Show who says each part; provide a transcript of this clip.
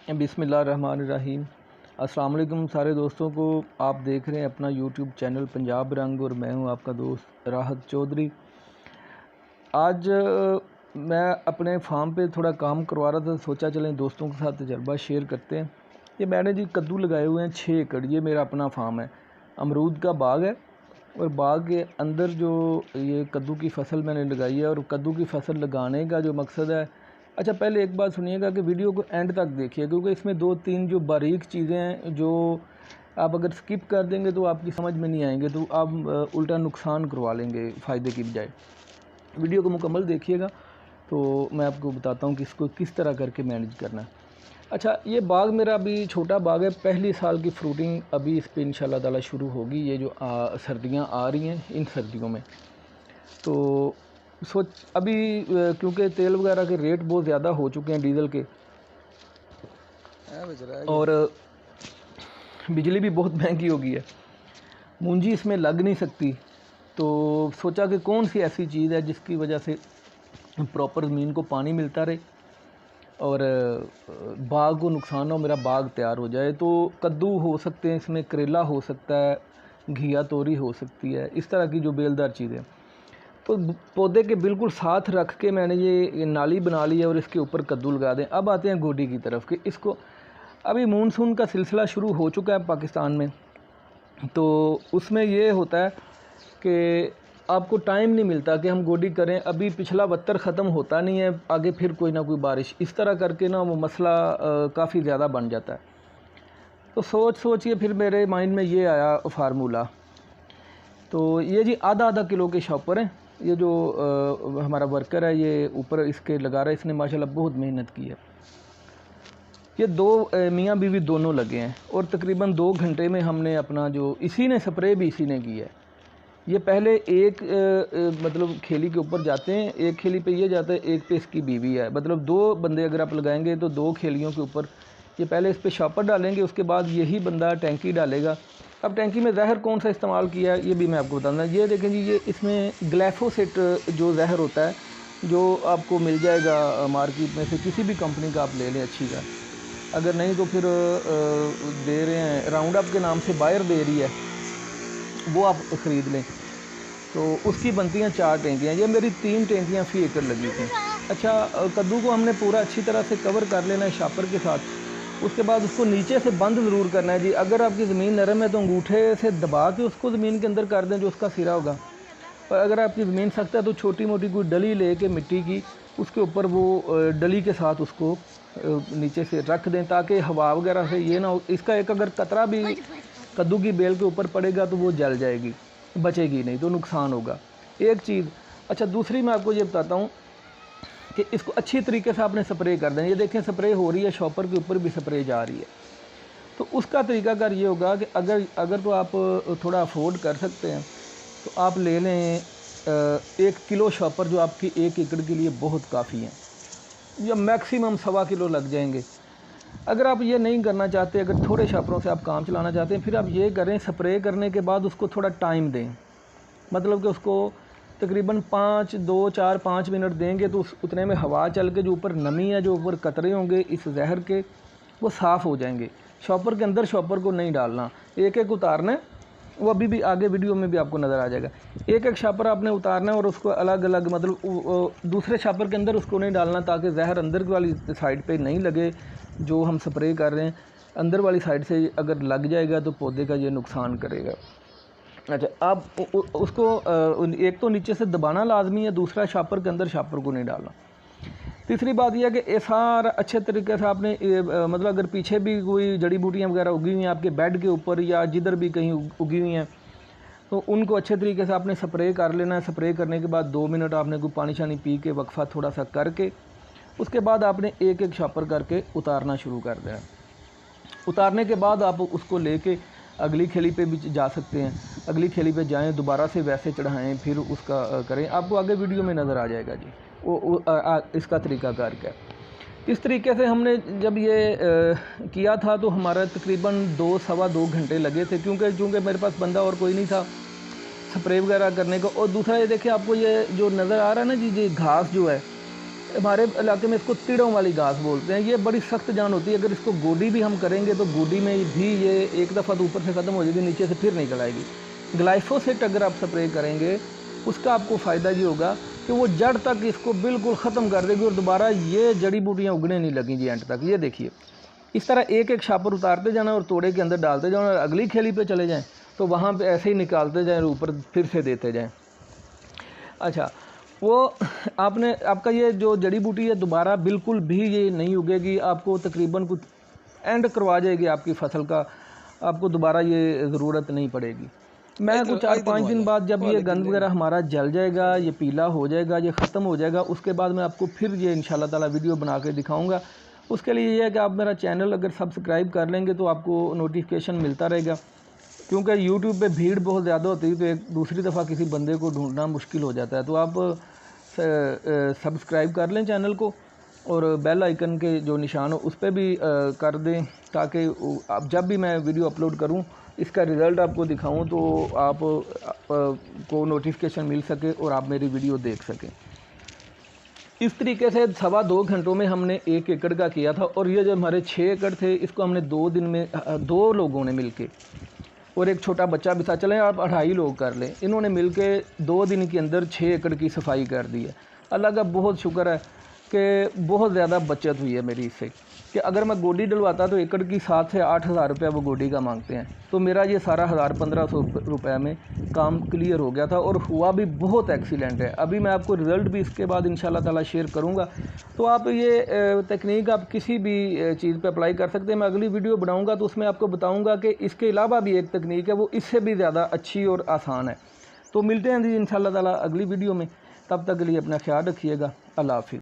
Speaker 1: बिस्मिल्लाहिर्रहमानिर्रहीम। अस्सलाम वालेकुम सारे दोस्तों को। आप देख रहे हैं अपना यूट्यूब चैनल पंजाब रंग और मैं हूं आपका दोस्त राहत चौधरी। आज मैं अपने फार्म पे थोड़ा काम करवा रहा था, सोचा चलें दोस्तों के साथ तजर्बा शेयर करते हैं। ये मैंने जी कद्दू लगाए हुए हैं 6 एकड़। ये मेरा अपना फार्म है, अमरूद का बाग है और बाग के अंदर जो ये कद्दू की फ़सल मैंने लगाई है। और कद्दू की फ़सल लगाने का जो मकसद है, अच्छा पहले एक बात सुनिएगा कि वीडियो को एंड तक देखिए, क्योंकि इसमें 2-3 जो बारीक चीज़ें हैं जो आप अगर स्किप कर देंगे तो आपकी समझ में नहीं आएंगे, तो आप उल्टा नुकसान करवा लेंगे फ़ायदे की बजाय। वीडियो को मुकम्मल देखिएगा तो मैं आपको बताता हूँ कि इसको किस तरह करके मैनेज करना है। अच्छा, ये बाग मेरा अभी छोटा बाग है, पहली साल की फ्रूटिंग अभी इस पर इंशाल्लाह ताला शुरू होगी। ये जो सर्दियाँ आ रही हैं, इन सर्दियों में तो अभी क्योंकि तेल वगैरह के रेट बहुत ज़्यादा हो चुके हैं, डीज़ल के, और बिजली भी बहुत महंगी हो गई है, पूंजी इसमें लग नहीं सकती। तो सोचा कि कौन सी ऐसी चीज़ है जिसकी वजह से प्रॉपर ज़मीन को पानी मिलता रहे और बाग को नुकसान ना हो, मेरा बाग तैयार हो जाए। तो कद्दू हो सकते हैं इसमें, करेला हो सकता है, घिया तोरी हो सकती है, इस तरह की जो बेलदार चीज़ें। तो पौधे के बिल्कुल साथ रख के मैंने ये नाली बना ली है और इसके ऊपर कद्दू लगा दें। अब आते हैं गोडी की तरफ कि इसको अभी मानसून का सिलसिला शुरू हो चुका है पाकिस्तान में, तो उसमें ये होता है कि आपको टाइम नहीं मिलता कि हम गोडी करें। अभी पिछला वत्तर ख़त्म होता नहीं है, आगे फिर कोई ना कोई बारिश, इस तरह करके ना वो मसला काफ़ी ज़्यादा बन जाता है। तो सोच के फिर मेरे माइंड में ये आया फार्मूला। तो ये जी आधा किलो के शॉपर हैं। ये जो हमारा वर्कर है ये ऊपर इसके लगा रहा है, इसने माशाल्लाह बहुत मेहनत की है। ये दो मियाँ बीवी दोनों लगे हैं और तकरीबन 2 घंटे में हमने अपना जो, इसी ने स्प्रे भी इसी ने की है। ये पहले एक मतलब खेली के ऊपर जाते हैं, एक खेली पे ये जाता है, एक पे इसकी बीवी है। मतलब 2 बंदे अगर आप लगाएंगे तो 2 खेलियों के ऊपर ये पहले इस पर शॉपर डालेंगे, उसके बाद यही बंदा टैंकी डालेगा। अब टैंकी में जहर कौन सा इस्तेमाल किया है ये भी मैं आपको बताऊँगा। ये देखें जी, ये इसमें ग्लाइफोसेट जो जहर होता है, जो आपको मिल जाएगा मार्केट में से, किसी भी कंपनी का आप ले लें अच्छी का। अगर नहीं तो फिर दे रहे हैं राउंड अप के नाम से, बायर दे रही है, वो आप ख़रीद लें। तो उसकी बनती हैं 4 टैंकियाँ। ये मेरी 3 टैंकियाँ फी एकड़ लगी थी। अच्छा, कद्दू को हमने पूरा अच्छी तरह से कवर कर लेना है शॉपर के साथ। उसके बाद उसको नीचे से बंद ज़रूर करना है जी। अगर आपकी ज़मीन नरम है तो अंगूठे से दबा के उसको ज़मीन के अंदर कर दें जो उसका सिरा होगा। और अगर आपकी ज़मीन सख्त है तो छोटी मोटी कोई डली ले के मिट्टी की, उसके ऊपर वो डली के साथ उसको नीचे से रख दें, ताकि हवा वगैरह से ये ना हो। इसका एक अगर कतरा भी कद्दू की बेल के ऊपर पड़ेगा तो वो जल जाएगी, बचेगी नहीं, तो नुकसान होगा। एक चीज़। अच्छा, दूसरी मैं आपको ये बताता हूँ कि इसको अच्छी तरीके से आपने स्प्रे कर दें। ये देखें स्प्रे हो रही है, शॉपर के ऊपर भी स्प्रे जा रही है। तो उसका तरीकाकार ये होगा कि अगर तो आप थोड़ा अफोर्ड कर सकते हैं तो आप ले लें 1 किलो शॉपर, जो आपकी 1 एकड़ के लिए बहुत काफ़ी हैं, या मैक्सिमम 1.25 किलो लग जाएंगे। अगर आप ये नहीं करना चाहते, अगर थोड़े शॉपरों से आप काम चलाना चाहते हैं, फिर आप ये करें, स्प्रे करने के बाद उसको थोड़ा टाइम दें। मतलब कि उसको तकरीबन 5 मिनट देंगे तो उतने में हवा चल के जो ऊपर नमी है, जो ऊपर कतरे होंगे इस जहर के, वो साफ़ हो जाएंगे। शॉपर के अंदर शॉपर को नहीं डालना, एक एक उतारना है। वो अभी भी आगे वीडियो में भी आपको नज़र आ जाएगा। एक एक शॉपर आपने उतारना है और उसको अलग अलग, मतलब दूसरे शॉपर के अंदर उसको नहीं डालना, ताकि जहर अंदर वाली साइड पे नहीं लगे जो हम स्प्रे कर रहे हैं। अंदर वाली साइड से अगर लग जाएगा तो पौधे का ये नुकसान करेगा। अच्छा, आप उसको एक तो नीचे से दबाना लाजमी है, दूसरा शॉपर के अंदर शॉपर को नहीं डालना। तीसरी बात यह है कि सारा अच्छे तरीके से आपने मतलब अगर पीछे भी कोई जड़ी बूटियाँ वगैरह उगी हुई हैं आपके बेड के ऊपर या जिधर भी कहीं उगी हुई हैं, तो उनको अच्छे तरीके से आपने स्प्रे कर लेना है। स्प्रे करने के बाद 2 मिनट आपने कोई पानी शानी पी के वक्फा थोड़ा सा करके, उसके बाद आपने एक एक शॉपर करके उतारना शुरू कर देना। उतारने के बाद आप उसको लेके अगली खेली पे भी जा सकते हैं, अगली खेली पे जाएं, दोबारा से वैसे चढ़ाएं, फिर उसका करें। आपको आगे वीडियो में नज़र आ जाएगा जी इसका तरीकाकार क्या है। इस तरीके से हमने जब ये किया था तो हमारा तकरीबन 2-2.25 घंटे लगे थे, क्योंकि मेरे पास बंदा और कोई नहीं था स्प्रे वगैरह करने को। और दूसरा ये देखिए, आपको ये जो नज़र आ रहा है ना जी, ये घास जो है, हमारे इलाके में इसको तिड़ों वाली घास बोलते हैं। ये बड़ी सख्त जान होती है, अगर इसको गोडी भी हम करेंगे तो गोडी में भी ये एक दफ़ा तो ऊपर से ख़त्म हो जाएगी, नीचे से फिर निकल आएगी। ग्लाइफोसेट अगर आप स्प्रे करेंगे उसका आपको फ़ायदा ये होगा कि वो जड़ तक इसको बिल्कुल ख़त्म कर देगी और दोबारा ये जड़ी बूटियाँ उगने नहीं लगेंगी एंड तक। ये देखिए, इस तरह एक एक शापर उतारते जाना और तोड़े के अंदर डालते जाओ और अगली खेली पे चले जाएं तो वहाँ पे ऐसे ही निकालते जाएं और ऊपर फिर से देते जाएं। अच्छा, वो आपका ये जो जड़ी बूटी है दोबारा बिल्कुल भी ये नहीं उगेगी, आपको तकरीबन कुछ एंड करवा जाएगी आपकी फसल का, आपको दोबारा ये ज़रूरत नहीं पड़ेगी। मैं कुछ 4-5 दिन बाद जब ये गंद वगैरह हमारा जल जाएगा, ये पीला हो जाएगा, ये ख़त्म हो जाएगा, उसके बाद मैं आपको फिर ये इंशाल्लाह ताला वीडियो बना के दिखाऊंगा। उसके लिए ये है कि आप मेरा चैनल अगर सब्सक्राइब कर लेंगे तो आपको नोटिफिकेशन मिलता रहेगा, क्योंकि यूट्यूब पे भीड़ बहुत ज़्यादा होती है तो एक दूसरी दफ़ा किसी बंदे को ढूंढना मुश्किल हो जाता है। तो आप सब्सक्राइब कर लें चैनल को और बेल आइकन के जो निशान हो उस पर भी कर दें, ताकि आप जब भी मैं वीडियो अपलोड करूं इसका रिज़ल्ट आपको दिखाऊं तो आप को नोटिफिकेशन मिल सके और आप मेरी वीडियो देख सकें। इस तरीके से 2.25 घंटों में हमने 1 एकड़ का किया था और ये जो हमारे 6 एकड़ थे इसको हमने 2 दिन में 2 लोगों ने मिलके और एक छोटा बच्चा भी था, चलें आप 2.5 लोग कर लें, इन्होंने मिलके 2 दिन के अंदर 6 एकड़ की सफाई कर दी है। अल्लाह का बहुत शुक्र है कि बहुत ज़्यादा बचत हुई है मेरी इससे, कि अगर मैं गोडी डलवाता तो एकड़ की 7 से 8 हज़ार रुपये वो गोडी का मांगते हैं, तो मेरा ये सारा 1000-1500 रुपये में काम क्लियर हो गया था और हुआ भी बहुत एक्सीलेंट है। अभी मैं आपको रिज़ल्ट भी इसके बाद इंशाल्लाह ताला शेयर करूँगा। तो आप ये तकनीक आप किसी भी चीज़ पे अप्लाई कर सकते हैं। मैं अगली वीडियो बनाऊँगा तो उसमें आपको बताऊँगा कि इसके अलावा भी एक तकनीक है वो इससे भी ज़्यादा अच्छी और आसान है। तो मिलते हैं जी इंशाल्लाह ताला अगली वीडियो में, तब तक के लिए अपना ख्याल रखिएगा। अल्लाह हाफ़िज़।